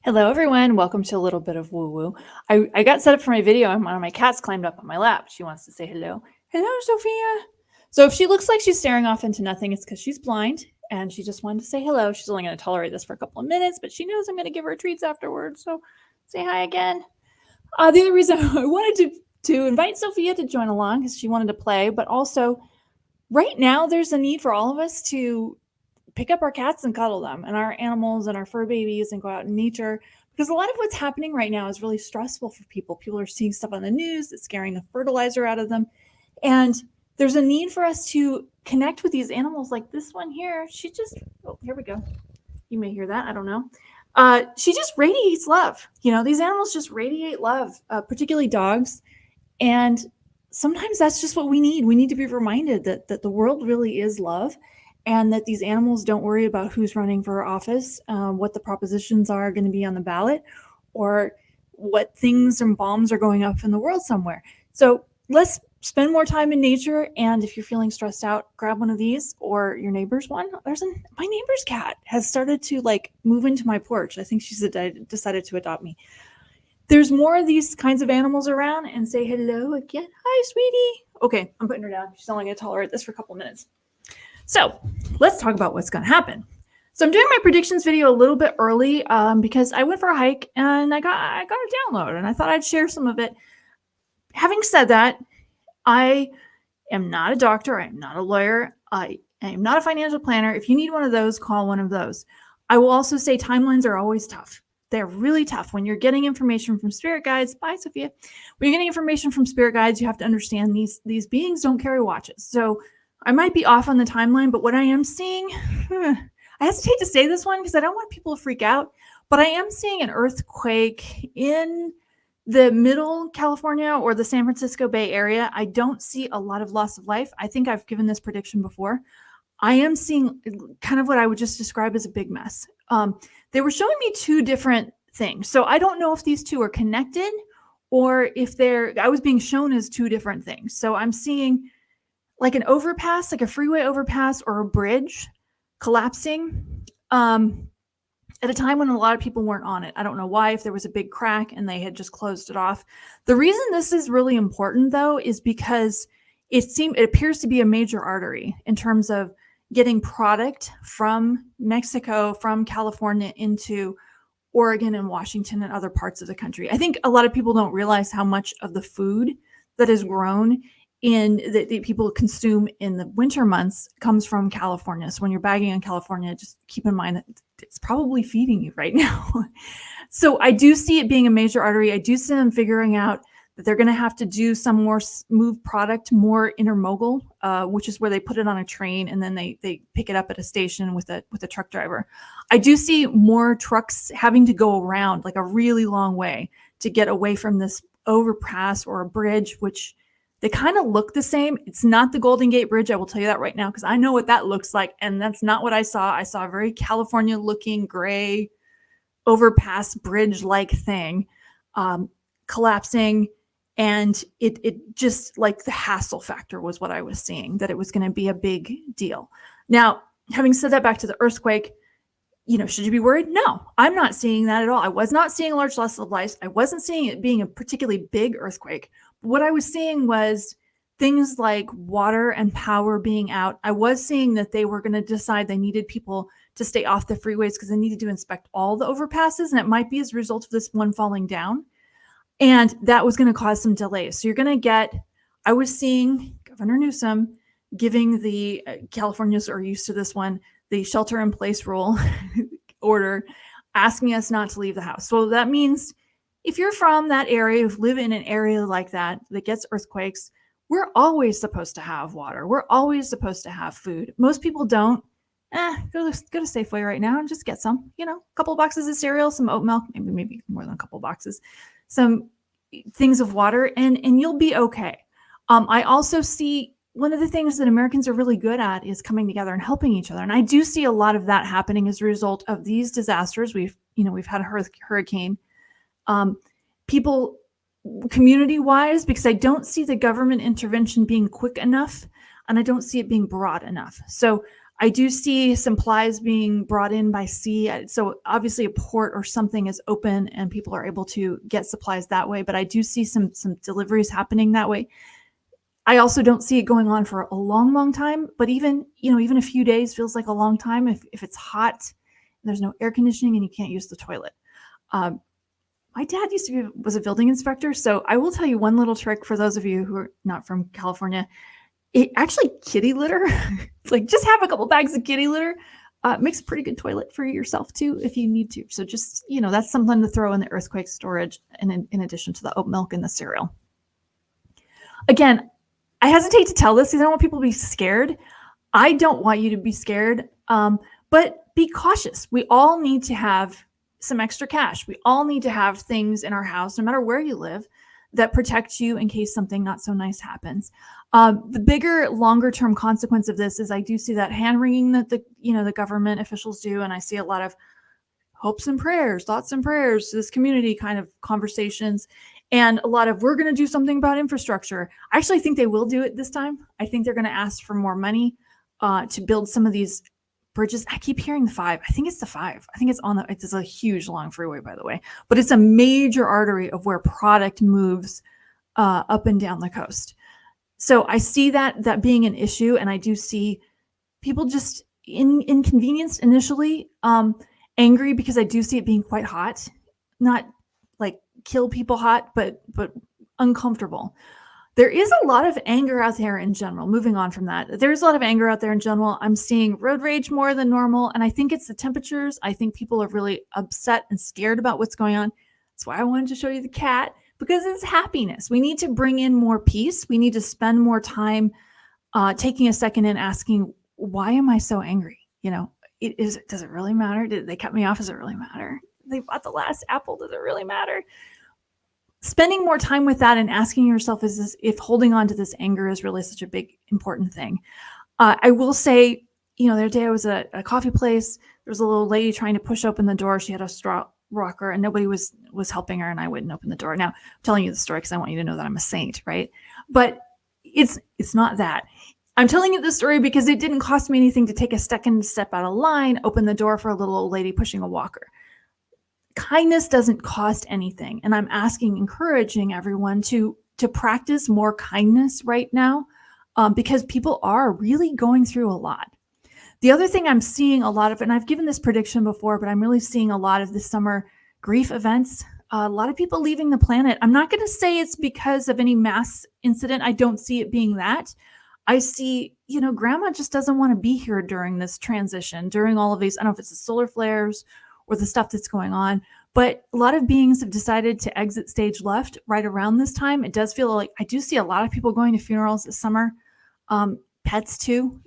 Hello, everyone. Welcome to a little bit of woo woo. I got set up for my video and one of my cats climbed up on my lap. She wants to say hello. Hello, Sophia. So if she looks like she's staring off into nothing, it's because she's blind and she just wanted to say hello. She's only going to tolerate this for a couple of minutes, but she knows I'm going to give her treats afterwards. So say hi again. The other reason I wanted to invite Sophia to join along is she wanted to play, but also right now there's a need for all of us to pick up our cats and cuddle them and our animals and our fur babies and go out in nature, because a lot of what's happening right now is really stressful for people. People are seeing stuff on the news that's scaring the fertilizer out of them. And there's a need for us to connect with these animals like this one here. She just, oh, here we go. You may hear that. I don't know. She just radiates love. These animals just radiate love, particularly dogs. And sometimes that's just what we need. We need to be reminded that the world really is love, and that these animals don't worry about who's running for office, what the propositions are going to be on the ballot, or what things and bombs are going up in the world somewhere. So let's spend more time in nature. And if you're feeling stressed out, grab one of these or your neighbor's one. My neighbor's cat has started to move into my porch. I think she's decided to adopt me. There's more of these kinds of animals around, and say hello again. Hi, sweetie. Okay, I'm putting her down. She's only going to tolerate this for a couple of minutes. So let's talk about what's going to happen. So I'm doing my predictions video a little bit early because I went for a hike and I got a download, and I thought I'd share some of it. Having said that, I am not a doctor. I am not a lawyer. I am not a financial planner. If you need one of those, call one of those. I will also say timelines are always tough. They're really tough. When you're getting information from spirit guides, bye, Sophia. When you're getting information from spirit guides, you have to understand these beings don't carry watches. So I might be off on the timeline, but what I am seeing, I hesitate to say this one because I don't want people to freak out, but I am seeing an earthquake in the middle California or the San Francisco Bay Area. I don't see a lot of loss of life. I think I've given this prediction before. I am seeing kind of what I would just describe as a big mess. They were showing me two different things. So I don't know if these two are connected or if I was being shown as two different things. So I'm seeing like an overpass, like a freeway overpass or a bridge collapsing at a time when a lot of people weren't on it. I don't know why, if there was a big crack and they had just closed it off. The reason this is really important, though, is because it appears to be a major artery in terms of getting product from Mexico, from California into Oregon and Washington and other parts of the country. I think a lot of people don't realize how much of the food that is grown that people consume in the winter months comes from California. So when you're bagging on California, just keep in mind that it's probably feeding you right now. So I do see it being a major artery. I do see them figuring out that they're going to have to do some more move product more intermodal, which is where they put it on a train and then they pick it up at a station with a truck driver. I do see more trucks having to go around like a really long way to get away from this overpass or a bridge, which they kind of look the same. It's not the Golden Gate Bridge. I will tell you that right now, because I know what that looks like. And that's not what I saw. I saw a very California looking gray overpass bridge-like thing collapsing. And it just like the hassle factor was what I was seeing, that it was going to be a big deal. Now, having said that, back to the earthquake, should you be worried? No, I'm not seeing that at all. I was not seeing a large loss of life. I wasn't seeing it being a particularly big earthquake. What I was seeing was things like water and power being out. I was seeing that they were going to decide they needed people to stay off the freeways because they needed to inspect all the overpasses, and it might be as a result of this one falling down. And that was going to cause some delays. So you're going to I was seeing Governor Newsom giving the Californians are used to this one, the shelter in place rule order, asking us not to leave the house. So that means if you're from that area, if you live in an area like that gets earthquakes, we're always supposed to have water. We're always supposed to have food. Most people don't. Go to Safeway right now and just get some, a couple of boxes of cereal, some oat milk, maybe more than a couple of boxes, some things of water, and you'll be okay. I also see one of the things that Americans are really good at is coming together and helping each other. And I do see a lot of that happening as a result of these disasters. We've had a hurricane. People community-wise, because I don't see the government intervention being quick enough, and I don't see it being broad enough. So I do see supplies being brought in by sea. So obviously a port or something is open and people are able to get supplies that way. But I do see some deliveries happening that way. I also don't see it going on for a long, long time. But even a few days feels like a long time if it's hot and there's no air conditioning and you can't use the toilet. My dad was a building inspector. So I will tell you one little trick for those of you who are not from California. Actually, kitty litter, like just have a couple bags of kitty litter, makes a pretty good toilet for yourself too, if you need to. So just, that's something to throw in the earthquake storage and in addition to the oat milk and the cereal. Again, I hesitate to tell this because I don't want people to be scared. I don't want you to be scared, but be cautious. We all need to have some extra cash. We all need to have things in our house, no matter where you live, that protect you in case something not so nice happens. The bigger, longer term consequence of this is I do see that hand wringing that the government officials do, and I see a lot of hopes and prayers, thoughts and prayers, this community kind of conversations, and a lot of we're going to do something about infrastructure. I actually think they will do it this time. I think they're going to ask for more money to build some of these bridges. I keep hearing the 5. I think it's the 5. I think it's a huge long freeway, by the way, but it's a major artery of where product moves up and down the coast. So I see that being an issue, and I do see people just inconvenienced initially, angry because I do see it being quite hot, not like kill people hot, but uncomfortable. There is a lot of anger out there in general. Moving on from that, there's a lot of anger out there in general. I'm seeing road rage more than normal, and I think it's the temperatures. I think people are really upset and scared about what's going on. That's why I wanted to show you the cat, because it's happiness. We need to bring in more peace. We need to spend more time taking a second and asking, why am I so angry? Does it really matter? Did they cut me off? Does it really matter? They bought the last apple. Does it really matter? Spending more time with that and asking yourself, if holding on to this anger is really such a big, important thing. I will say, the other day I was at a coffee place. There was a little lady trying to push open the door. She had a straw rocker and nobody was helping her, and I wouldn't open the door. Now, I'm telling you the story because I want you to know that I'm a saint, right? But it's not that. I'm telling you this story because it didn't cost me anything to take a second step out of line, open the door for a little old lady pushing a walker. Kindness doesn't cost anything. And I'm encouraging everyone to practice more kindness right now, because people are really going through a lot. The other thing I'm seeing a lot of, and I've given this prediction before, but I'm really seeing a lot of this summer grief events. A lot of people leaving the planet. I'm not going to say it's because of any mass incident. I don't see it being that. I see, grandma just doesn't want to be here during this transition, during all of these, I don't know if it's the solar flares or the stuff that's going on, but a lot of beings have decided to exit stage left right around this time. It does feel like I do see a lot of people going to funerals this summer, pets too,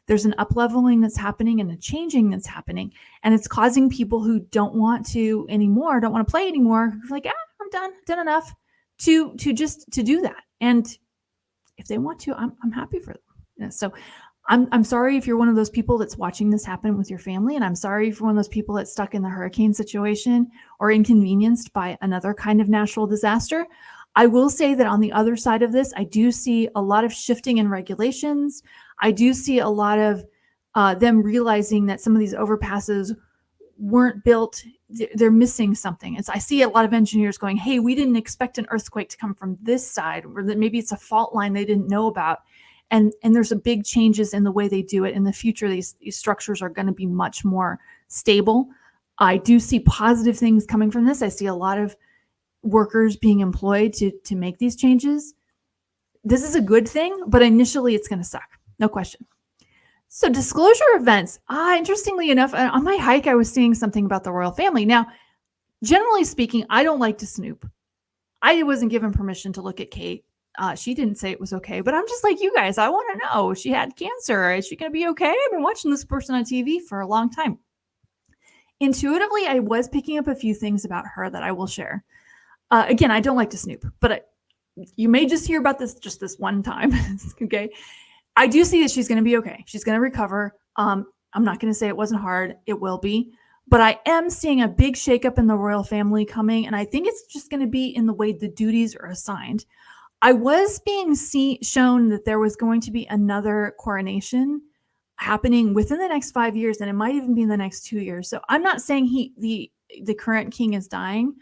there's an up-leveling that's happening and a changing that's happening, and it's causing people who don't want to anymore, don't want to play anymore, like, I'm done enough, to do that. And if they want to, I'm happy for them. So I'm sorry if you're one of those people that's watching this happen with your family, and I'm sorry if you're one of those people that's stuck in the hurricane situation or inconvenienced by another kind of natural disaster. I will say that on the other side of this, I do see a lot of shifting in regulations. I do see a lot of them realizing that some of these overpasses weren't built. They're missing something. I see a lot of engineers going, hey, we didn't expect an earthquake to come from this side, or that maybe it's a fault line they didn't know about. And there's a big changes in the way they do it. In the future, these structures are going to be much more stable. I do see positive things coming from this. I see a lot of workers being employed to make these changes. This is a good thing, but initially it's going to suck. No question. So disclosure events. Interestingly enough, on my hike, I was seeing something about the royal family. Now, generally speaking, I don't like to snoop. I wasn't given permission to look at Kate. She didn't say it was okay, but I'm just like you guys. I want to know, she had cancer. Is she going to be okay? I've been watching this person on TV for a long time. Intuitively, I was picking up a few things about her that I will share. Again, I don't like to snoop, but you may just hear about this just this one time. Okay. I do see that she's going to be okay. She's going to recover. I'm not going to say it wasn't hard. It will be. But I am seeing a big shakeup in the royal family coming, and I think it's just going to be in the way the duties are assigned. I was being shown that there was going to be another coronation. happening within the next 5 years, and it might even be in the next 2 years. So I'm not saying the current king is dying.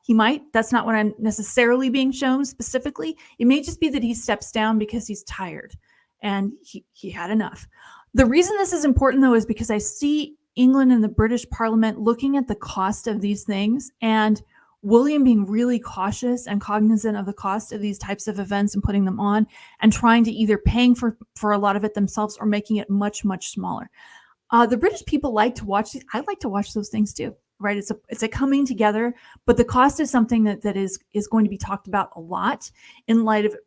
He might. That's not what I'm necessarily being shown specifically. It may just be that he steps down because he's tired and he had enough. The reason this is important, though, is because I see England and the British Parliament looking at the cost of these things, and William being really cautious and cognizant of the cost of these types of events and putting them on, and trying to either paying for a lot of it themselves or making it much, much smaller. The British people like to watch these. I like to watch those things too, right? It's a coming together, but the cost is something that is going to be talked about a lot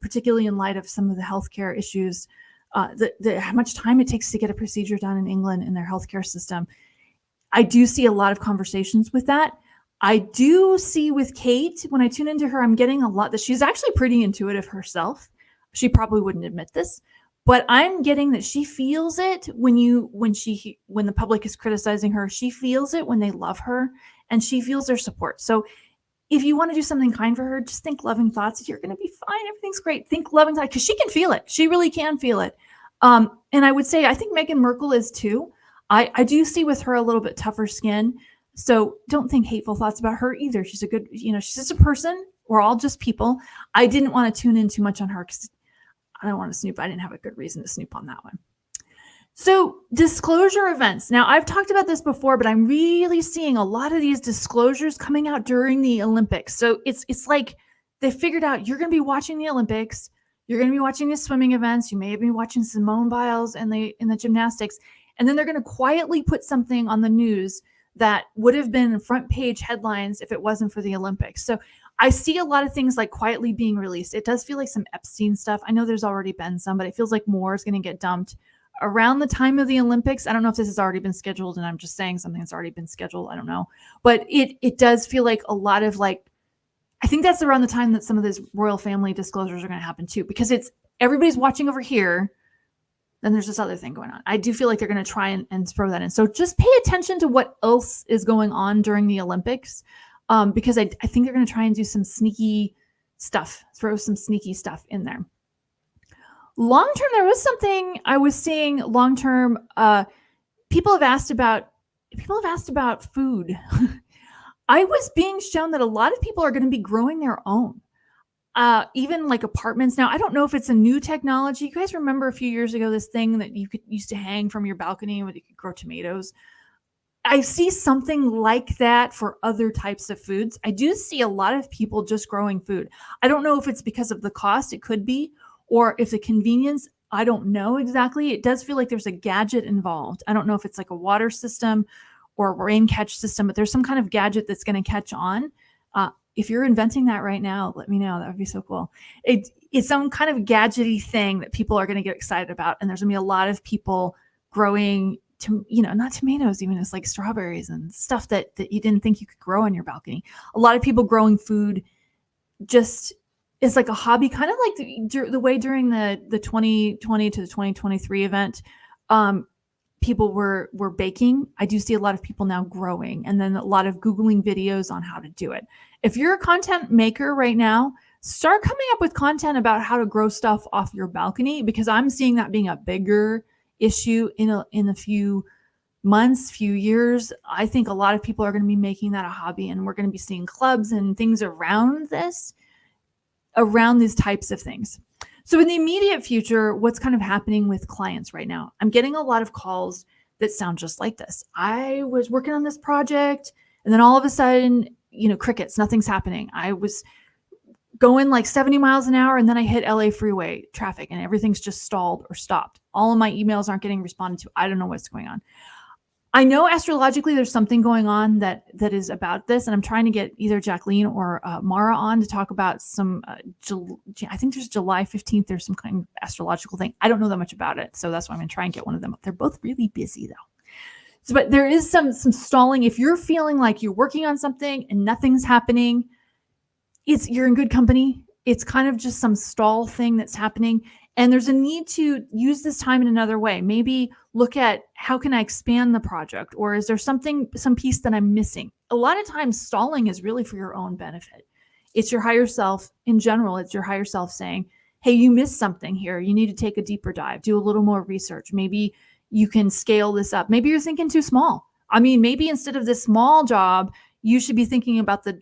particularly in light of some of the healthcare issues, how much time it takes to get a procedure done in England in their healthcare system. I do see a lot of conversations with that. I do see with Kate, when I tune into her, I'm getting a lot that she's actually pretty intuitive herself. She probably wouldn't admit this, but I'm getting that she feels it when the public is criticizing her. She feels it when they love her, and she feels their support. So if you want to do something kind for her, just think loving thoughts. You're going to be fine. Everything's great. Think loving thoughts, because she can feel it. She really can feel it. And I would say, I think Meghan Markle is too. I do see with her a little bit tougher skin. So don't think hateful thoughts about her either. She's a good, she's just a person. We're all just people. I didn't want to tune in too much on her because I don't want to snoop. I didn't have a good reason to snoop on that one. So disclosure events. Now, I've talked about this before, but I'm really seeing a lot of these disclosures coming out during the Olympics. So it's like they figured out you're going to be watching the Olympics. You're going to be watching the swimming events. You may have been watching Simone Biles in the gymnastics. And then they're going to quietly put something on the news that would have been front page headlines if it wasn't for the Olympics. So I see a lot of things like quietly being released. It does feel like some Epstein stuff. I know there's already been some, but it feels like more is going to get dumped around the time of the Olympics. I don't know if this has already been scheduled, and I'm just saying something that's already been scheduled. I don't know. But it does feel like a lot of I think that's around the time that some of these royal family disclosures are going to happen too, because everybody's watching over here. Then there's this other thing going on. I do feel like they're going to try and throw that in. So just pay attention to what else is going on during the Olympics, because I think they're going to try and do some sneaky stuff, throw some sneaky stuff in there. Long term, there was something I was seeing long term. People have asked about food. I was being shown that a lot of people are going to be growing their own. Even like apartments. Now, I don't know if it's a new technology. You guys remember a few years ago, this thing that you used to hang from your balcony where you could grow tomatoes? I see something like that for other types of foods. I do see a lot of people just growing food. I don't know if it's because of the cost, it could be, or if the convenience, I don't know exactly. It does feel like there's a gadget involved. I don't know if it's like a water system or a rain catch system, but there's some kind of gadget that's going to catch on. If you're inventing that right now, let me know. That would be so cool. It's some kind of gadgety thing that people are going to get excited about. And there's going to be a lot of people growing, not tomatoes, even it's like strawberries and stuff that you didn't think you could grow on your balcony. A lot of people growing food just is like a hobby, kind of like the way during the 2020 to the 2023 event, people were baking. I do see a lot of people now growing, and then a lot of Googling videos on how to do it. If you're a content maker right now, start coming up with content about how to grow stuff off your balcony, because I'm seeing that being a bigger issue in a few months, few years. I think a lot of people are going to be making that a hobby, and we're going to be seeing clubs and things around these types of things. So in the immediate future, what's kind of happening with clients right now? I'm getting a lot of calls that sound just like this. I was working on this project, and then all of a sudden, crickets, nothing's happening. I was going like 70 miles an hour, and then I hit LA freeway traffic, and everything's just stalled or stopped. All of my emails aren't getting responded to. I don't know what's going on. I know astrologically there's something going on that is about this, and I'm trying to get either Jacqueline or Mara on to talk about some, I think there's July 15th, there's some kind of astrological thing. I don't know that much about it, so that's why I'm going to try and get one of them. They're both really busy though. So, but there is some stalling. If you're feeling like you're working on something and nothing's happening, you're in good company. It's kind of just some stall thing that's happening. And there's a need to use this time in another way. Maybe look at how can I expand the project, or is there some piece that I'm missing? A lot of times stalling is really for your own benefit. It's your higher self in general. It's your higher self saying, hey, you missed something here. You need to take a deeper dive, do a little more research. Maybe you can scale this up. Maybe you're thinking too small. I mean, maybe instead of this small job, you should be thinking about the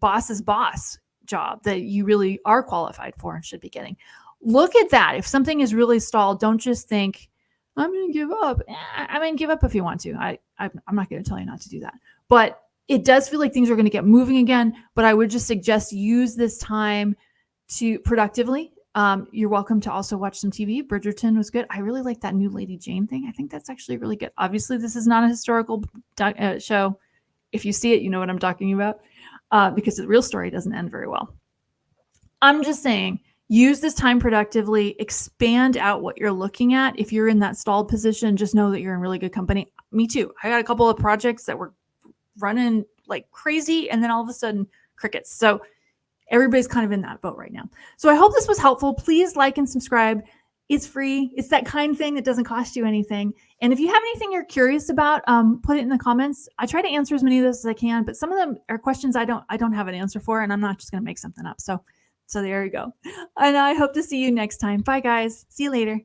boss's boss job that you really are qualified for and should be getting. Look at that. If something is really stalled, don't just think, I'm going to give up. I mean, give up if you want to. I'm not going to tell you not to do that. But it does feel like things are going to get moving again. But I would just suggest use this time to productively. You're welcome to also watch some TV. Bridgerton was good. I really like that new Lady Jane thing. I think that's actually really good. Obviously, this is not a historical show. If you see it, you know what I'm talking about, because the real story doesn't end very well. I'm just saying, use this time productively, expand out what you're looking at. If you're in that stalled position, just know that you're in really good company. Me too. I got a couple of projects that were running like crazy, and then all of a sudden, crickets. So everybody's kind of in that boat right now. So I hope this was helpful. Please like and subscribe. It's free. It's that kind of thing that doesn't cost you anything. And if you have anything you're curious about, put it in the comments. I try to answer as many of those as I can, but some of them are questions I don't have an answer for, and I'm not just going to make something up. So there you go. And I hope to see you next time. Bye, guys. See you later.